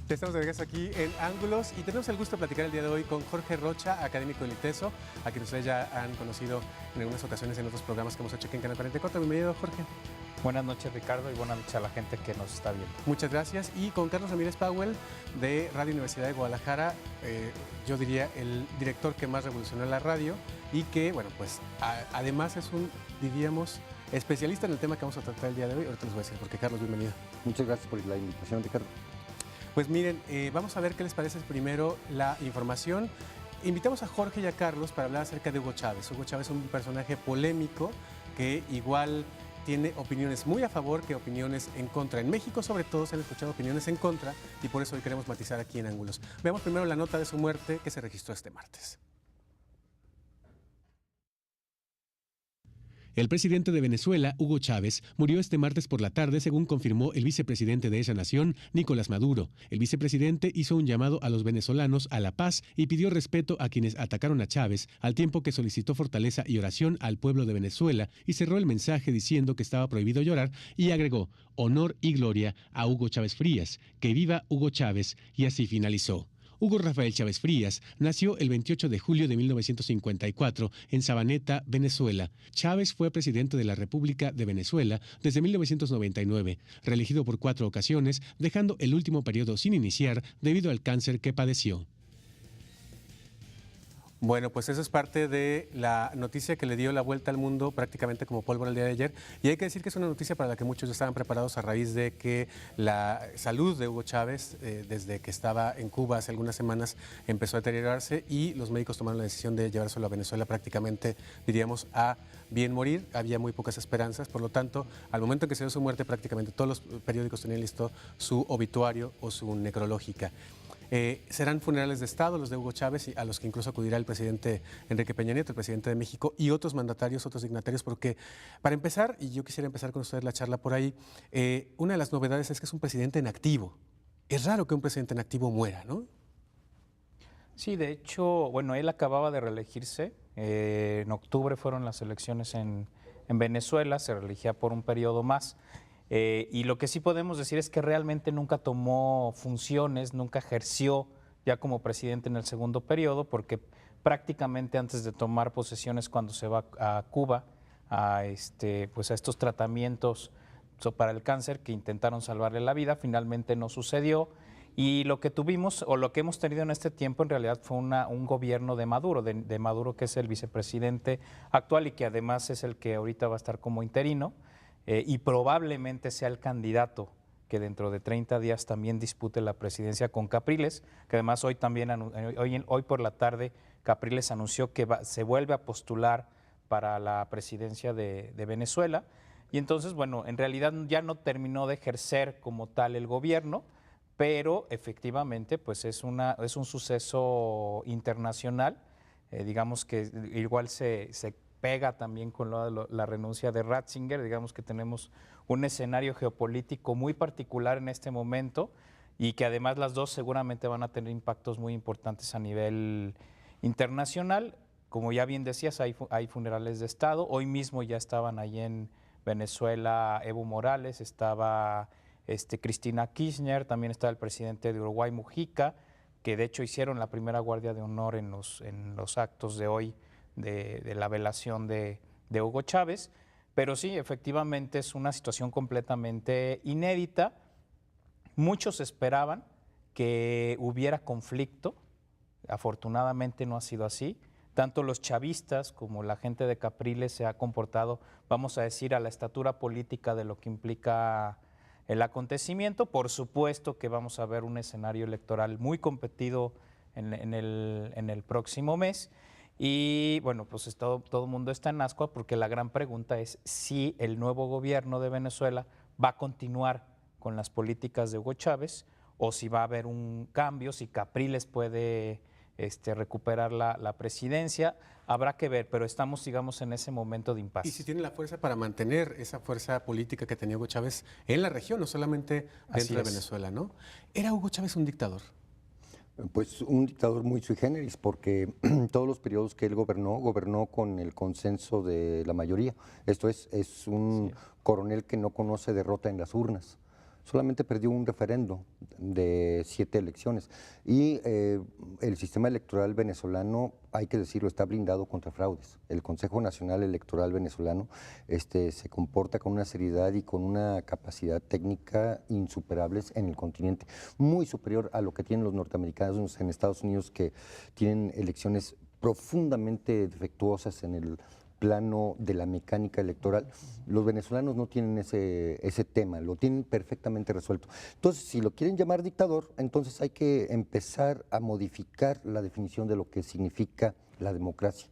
Ya estamos de regreso aquí en Ángulos y tenemos el gusto de platicar el día de hoy con Jorge Rocha, académico del ITESO, a quien ustedes ya han conocido en algunas ocasiones en otros programas que hemos hecho aquí en Canal 44. Bienvenido, Jorge. Buenas noches, Ricardo, y buenas noches a la gente que nos está viendo. Muchas gracias. Y con Carlos Ramírez Powell, de Radio Universidad de Guadalajara, yo diría el director que más revolucionó la radio y que, bueno, pues además es un, diríamos, especialista en el tema que vamos a tratar el día de hoy. Ahorita les voy a decir, porque Carlos, bienvenido. Muchas gracias por la invitación, Ricardo. Pues miren, vamos a ver qué les parece primero la información. Invitamos a Jorge y a Carlos para hablar acerca de Hugo Chávez. Hugo Chávez es un personaje polémico que igual tiene opiniones muy a favor que opiniones en contra. En México, sobre todo, se han escuchado opiniones en contra y por eso hoy queremos matizar aquí en Ángulos. Veamos primero la nota de su muerte que se registró este martes. El presidente de Venezuela, Hugo Chávez, murió este martes por la tarde, según confirmó el vicepresidente de esa nación, Nicolás Maduro. El vicepresidente hizo un llamado a los venezolanos a la paz y pidió respeto a quienes atacaron a Chávez, al tiempo que solicitó fortaleza y oración al pueblo de Venezuela y cerró el mensaje diciendo que estaba prohibido llorar y agregó: honor y gloria a Hugo Chávez Frías, que viva Hugo Chávez, y así finalizó. Hugo Rafael Chávez Frías nació el 28 de julio de 1954 en Sabaneta, Venezuela. Chávez fue presidente de la República de Venezuela desde 1999, reelegido por 4 ocasiones, dejando el último periodo sin iniciar debido al cáncer que padeció. Bueno, pues eso es parte de la noticia que le dio la vuelta al mundo prácticamente como pólvora el día de ayer. Y hay que decir que es una noticia para la que muchos estaban preparados a raíz de que la salud de Hugo Chávez, desde que estaba en Cuba hace algunas semanas, empezó a deteriorarse y los médicos tomaron la decisión de llevárselo a Venezuela prácticamente, diríamos, a bien morir. Había muy pocas esperanzas, por lo tanto, al momento en que se dio su muerte, prácticamente todos los periódicos tenían listo su obituario o su necrológica. Serán funerales de Estado los de Hugo Chávez, a los que incluso acudirá el presidente Enrique Peña Nieto, el presidente de México, y otros mandatarios, otros dignatarios, porque para empezar, y yo quisiera empezar con ustedes la charla por ahí, una de las novedades es que es un presidente en activo. Es raro que un presidente en activo muera, ¿no? Sí, de hecho, bueno, él acababa de reelegirse. En octubre fueron las elecciones en Venezuela, se reelegía por un periodo más. Y lo que sí podemos decir es que realmente nunca tomó funciones, nunca ejerció ya como presidente en el segundo periodo, porque prácticamente antes de tomar posesiones, cuando se va a Cuba pues a estos tratamientos para el cáncer que intentaron salvarle la vida, finalmente no sucedió. Y lo que tuvimos o lo que hemos tenido en este tiempo en realidad fue un gobierno de Maduro, de Maduro, que es el vicepresidente actual y que además es el que ahorita va a estar como interino. Y probablemente sea el candidato que dentro de 30 días también dispute la presidencia con Capriles, que además hoy también, hoy por la tarde, Capriles anunció que se vuelve a postular para la presidencia de Venezuela. Y entonces, bueno, en realidad ya no terminó de ejercer como tal el gobierno, pero efectivamente pues es un suceso internacional, digamos que igual se pega también con la renuncia de Ratzinger. Digamos que tenemos un escenario geopolítico muy particular en este momento y que además las dos seguramente van a tener impactos muy importantes a nivel internacional. Como ya bien decías, hay funerales de Estado. Hoy mismo ya estaban ahí en Venezuela Evo Morales, estaba Cristina Kirchner, también estaba el presidente de Uruguay, Mujica, que de hecho hicieron la primera guardia de honor en los actos de hoy de la velación de Hugo Chávez. Pero sí, efectivamente es una situación completamente inédita. Muchos esperaban que hubiera conflicto, afortunadamente no ha sido así. Tanto los chavistas como la gente de Capriles se ha comportado, vamos a decir, a la estatura política de lo que implica el acontecimiento. Por supuesto que vamos a ver un escenario electoral muy competido en el próximo mes. Y bueno, pues todo el mundo está en ascua, porque la gran pregunta es si el nuevo gobierno de Venezuela va a continuar con las políticas de Hugo Chávez o si va a haber un cambio, si Capriles puede recuperar la presidencia. Habrá que ver, pero estamos, digamos, en ese momento de impasse. Y si tiene la fuerza para mantener esa fuerza política que tenía Hugo Chávez en la región, no solamente dentro de Venezuela, ¿no? ¿Era Hugo Chávez un dictador? Pues un dictador muy sui generis, porque todos los periodos que él gobernó con el consenso de la mayoría. Esto es un coronel que no conoce derrota en las urnas. solamente perdió un referendo de 7 elecciones. Y el sistema electoral venezolano, hay que decirlo, está blindado contra fraudes. El Consejo Nacional Electoral venezolano se comporta con una seriedad y con una capacidad técnica insuperables en el continente, muy superior a lo que tienen los norteamericanos en Estados Unidos, que tienen elecciones profundamente defectuosas en el plano de la mecánica electoral. Los venezolanos no tienen ese tema, lo tienen perfectamente resuelto. Entonces, si lo quieren llamar dictador, entonces hay que empezar a modificar la definición de lo que significa la democracia,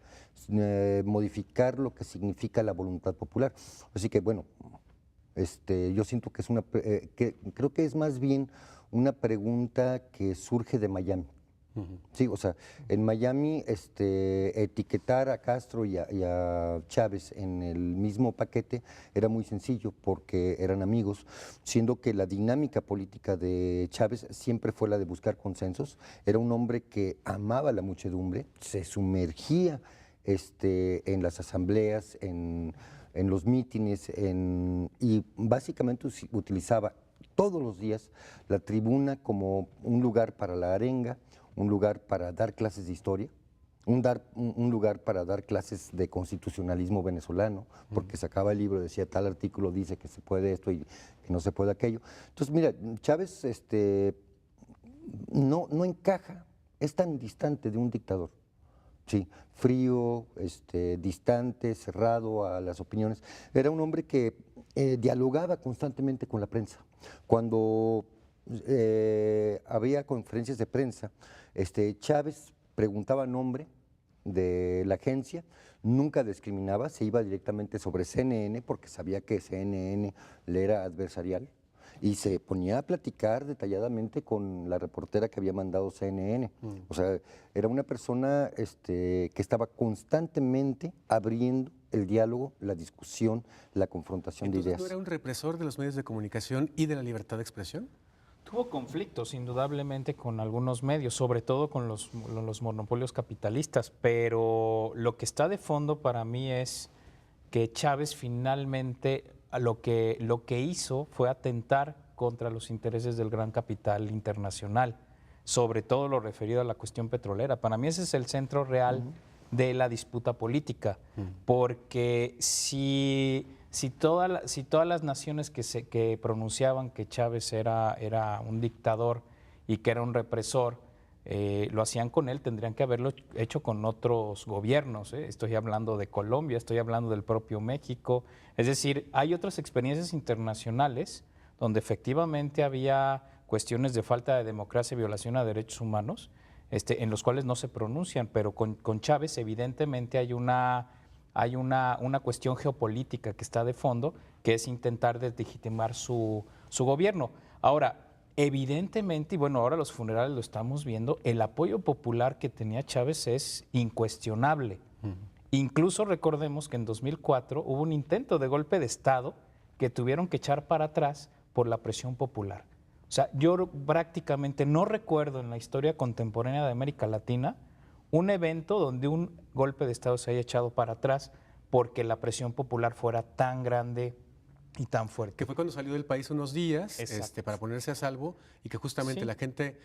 modificar lo que significa la voluntad popular. Así que, bueno, yo siento que creo que es más bien una pregunta que surge de Miami. Sí, o sea, en Miami etiquetar a Castro y a Chávez en el mismo paquete era muy sencillo porque eran amigos, siendo que la dinámica política de Chávez siempre fue la de buscar consensos. Era un hombre que amaba la muchedumbre, se sumergía en las asambleas, en los mítines, y básicamente utilizaba todos los días la tribuna como un lugar para la arenga, un lugar para dar clases de historia, un lugar para dar clases de constitucionalismo venezolano, porque sacaba el libro, decía tal artículo dice que se puede esto y que no se puede aquello. Entonces, mira, Chávez no encaja, es tan distante de un dictador. Sí, frío, distante, cerrado a las opiniones. Era un hombre que dialogaba constantemente con la prensa. Cuando había conferencias de prensa, Chávez preguntaba nombre de la agencia, nunca discriminaba, se iba directamente sobre CNN porque sabía que CNN le era adversarial y se ponía a platicar detalladamente con la reportera que había mandado CNN. O sea, era una persona que estaba constantemente abriendo el diálogo, la discusión, la confrontación de Entonces, ideas. ¿no era un represor de los medios de comunicación y de la libertad de expresión? Tuvo conflictos, indudablemente, con algunos medios, sobre todo con los monopolios capitalistas, pero lo que está de fondo para mí es que Chávez finalmente lo que hizo fue atentar contra los intereses del gran capital internacional, sobre todo lo referido a la cuestión petrolera. Para mí ese es el centro real de la disputa política, porque si todas las naciones que pronunciaban que Chávez era un dictador y que era un represor, lo hacían con él, tendrían que haberlo hecho con otros gobiernos. Estoy hablando de Colombia, estoy hablando del propio México. Es decir, hay otras experiencias internacionales donde efectivamente había cuestiones de falta de democracia y violación a derechos humanos, en los cuales no se pronuncian, pero con Chávez evidentemente hay una cuestión geopolítica que está de fondo, que es intentar deslegitimar su gobierno. Ahora, evidentemente, y bueno, ahora los funerales lo estamos viendo, el apoyo popular que tenía Chávez es incuestionable. Incluso recordemos que en 2004 hubo un intento de golpe de Estado que tuvieron que echar para atrás por la presión popular. O sea, yo prácticamente no recuerdo en la historia contemporánea de América Latina un evento donde un golpe de Estado se haya echado para atrás porque la presión popular fuera tan grande y tan fuerte. Que fue cuando salió del país unos días para ponerse a salvo y que justamente Sí. la gente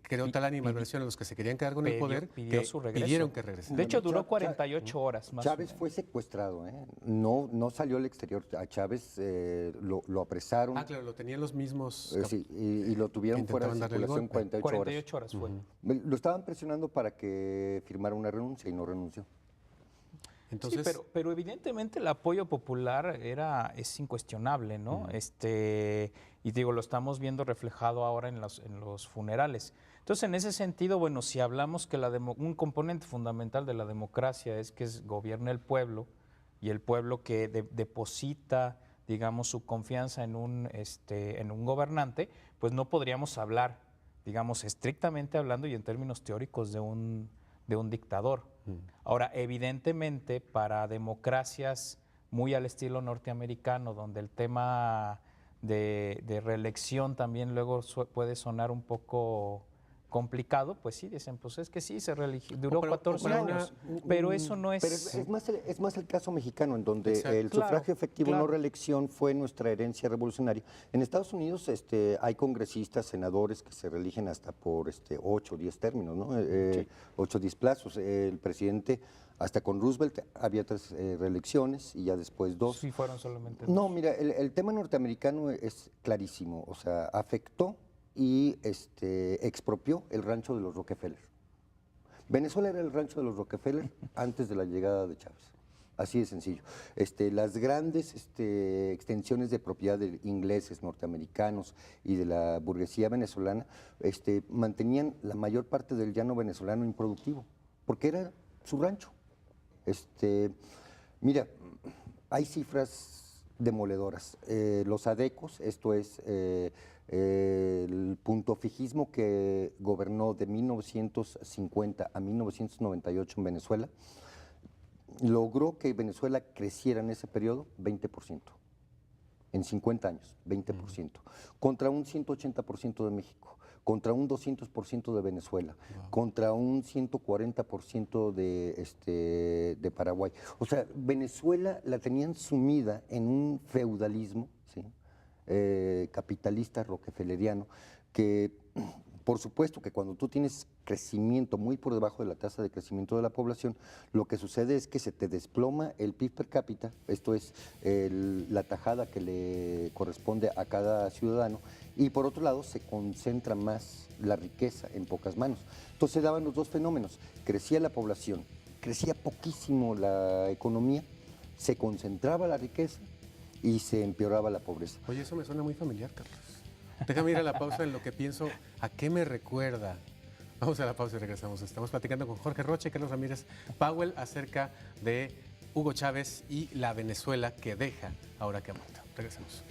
creó tal animadversión a los que se querían quedar con el poder pidió que su regreso. pidieron que regresara. De hecho, duró 48 horas más. Chávez fue secuestrado, no salió al exterior. A Chávez lo apresaron. Ah, claro, lo tenían los mismos. Sí, y lo tuvieron que fuera de intentaban darle el circulación golpe. 48 horas fue. Lo estaban presionando para que firmara una renuncia y no renunció. Entonces, sí, pero evidentemente el apoyo popular es incuestionable, ¿no? Y digo, lo estamos viendo reflejado ahora en los funerales. Entonces, en ese sentido, bueno, si hablamos que un componente fundamental de la democracia es que gobierna el pueblo y el pueblo que deposita, digamos, su confianza en un gobernante, pues no podríamos hablar, digamos, estrictamente hablando y en términos teóricos de un dictador. Ahora, evidentemente, para democracias muy al estilo norteamericano, donde el tema de reelección también luego puede sonar un poco complicado, pues sí, dicen, pues es que sí, duró Pero- 14 pero años, pero eso no Pero es... es más el caso mexicano, en donde Exacto. el Claro, sufragio efectivo claro. no reelección fue nuestra herencia revolucionaria. En Estados Unidos hay congresistas, senadores que se reeligen hasta por 8 o 10 términos, ¿no? 8 o 10 plazos. El presidente, hasta con Roosevelt, había 3 reelecciones y ya después 2. Sí, fueron solamente No, dos. mira, el tema norteamericano es clarísimo, o sea, afectó y expropió el rancho de los Rockefeller. Venezuela era el rancho de los Rockefeller antes de la llegada de Chávez. Así de sencillo. Las grandes extensiones de propiedad de ingleses, norteamericanos y de la burguesía venezolana mantenían la mayor parte del llano venezolano improductivo, porque era su rancho. Mira, hay cifras demoledoras. Los adecos, esto es el puntofijismo que gobernó de 1950 a 1998 en Venezuela, logró que Venezuela creciera en ese periodo 20%. En 50 años, 20%. Contra un 180% de México, contra un 200% de Venezuela, contra un 140% de Paraguay. O sea, Venezuela la tenían sumida en un feudalismo, ¿sí? Capitalista rockefelleriano, que por supuesto que cuando tú tienes crecimiento muy por debajo de la tasa de crecimiento de la población, lo que sucede es que se te desploma el PIB per cápita, esto es la tajada que le corresponde a cada ciudadano, y por otro lado se concentra más la riqueza en pocas manos. Entonces se daban los dos fenómenos, crecía la población, crecía poquísimo la economía, se concentraba la riqueza y se empeoraba la pobreza. Oye, eso me suena muy familiar, Carlos. Déjame ir a la pausa en lo que pienso, ¿a qué me recuerda? Vamos a la pausa y regresamos. Estamos platicando con Jorge Rocha y Carlos Ramírez Powell acerca de Hugo Chávez y la Venezuela que deja ahora que ha muerto. Regresamos.